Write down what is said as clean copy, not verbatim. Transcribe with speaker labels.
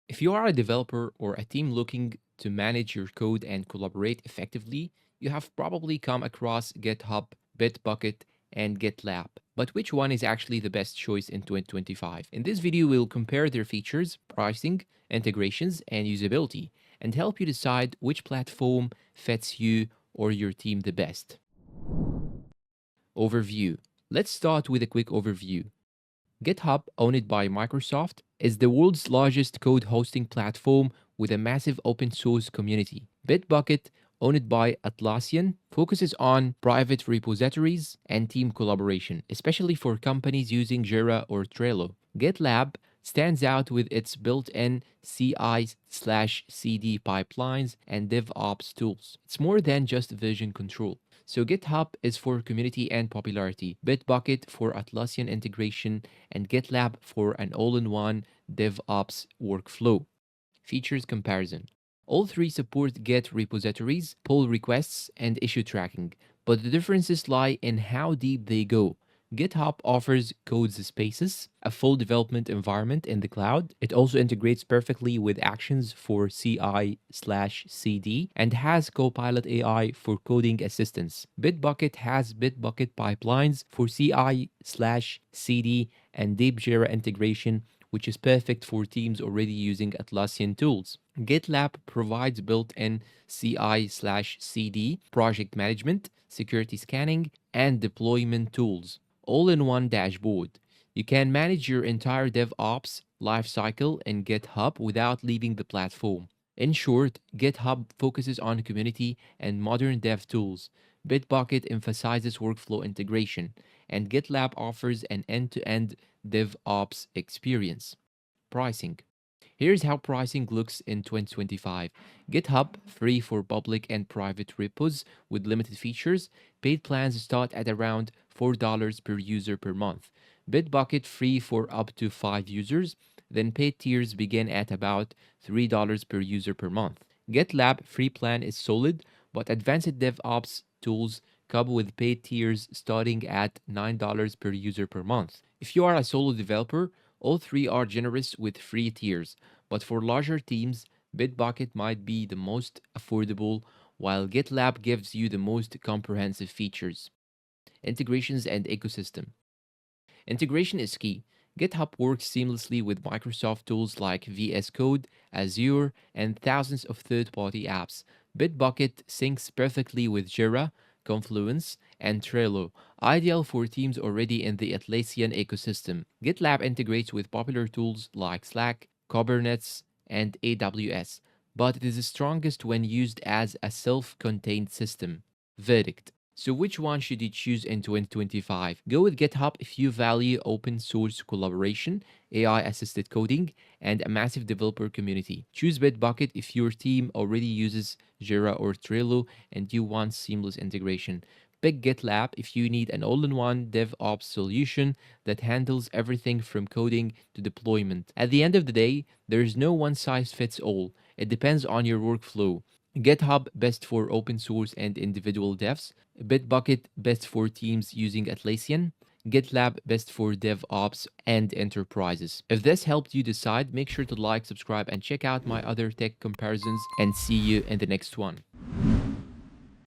Speaker 1: If you are a developer or a team looking to manage your code and collaborate effectively, you have probably come across GitHub, Bitbucket, and GitLab. But which one is actually the best choice in 2025? In this video, we'll compare their features, pricing, integrations, and usability, and help you decide which platform fits you or your team the best. Overview. Let's start with a quick overview. GitHub, owned by Microsoft, is the world's largest code hosting platform with a massive open source community. Bitbucket, owned by Atlassian, focuses on private repositories and team collaboration, especially for companies using Jira or Trello. GitLab stands out with its built-in CI/CD pipelines and DevOps tools. It's more than just version control. So GitHub is for community and popularity, Bitbucket for Atlassian integration, and GitLab for an all-in-one DevOps workflow. Features comparison. All three support Git repositories, pull requests, and issue tracking, but the differences lie in how deep they go. GitHub offers code spaces, a full development environment in the cloud. It also integrates perfectly with Actions for CI/CD and has Copilot AI for coding assistance. Bitbucket has Bitbucket pipelines for CI/CD and deep Jira integration, which is perfect for teams already using Atlassian tools. GitLab provides built-in CI/CD, project management, security scanning, and deployment tools, all in one dashboard. You can manage your entire DevOps lifecycle in GitHub without leaving the platform. In short, GitHub focuses on community and modern dev tools. Bitbucket emphasizes workflow integration, and GitLab offers an end-to-end DevOps experience. Pricing. Here's how pricing looks in 2025. GitHub, free for public and private repos with limited features. Paid plans start at around $4 per user per month. Bitbucket, free for up to 5 users. Then paid tiers begin at about $3 per user per month. GitLab free plan is solid, but advanced DevOps tools come with paid tiers starting at $9 per user per month. If you are a solo developer, all three are generous with free tiers, but for larger teams, Bitbucket might be the most affordable, while GitLab gives you the most comprehensive features. Integrations and ecosystem. Integration is key. GitHub works seamlessly with Microsoft tools like VS Code, Azure, and thousands of third-party apps. Bitbucket syncs perfectly with Jira, Confluence, and Trello, ideal for teams already in the Atlassian ecosystem. GitLab integrates with popular tools like Slack, Kubernetes, and AWS, but it is strongest when used as a self-contained system. Verdict. So which one should you choose in 2025? Go with GitHub if you value open source collaboration, AI assisted coding, and a massive developer community. Choose Bitbucket if your team already uses Jira or Trello and you want seamless integration. Pick GitLab if you need an all-in-one DevOps solution that handles everything from coding to deployment. At the end of the day, there is no one-size-fits-all. It depends on your workflow. GitHub best for open source and individual devs. Bitbucket best for teams using Atlassian. GitLab best for DevOps and enterprises. If this helped you decide, make sure to like, subscribe, and check out my other tech comparisons, and see you in the next one.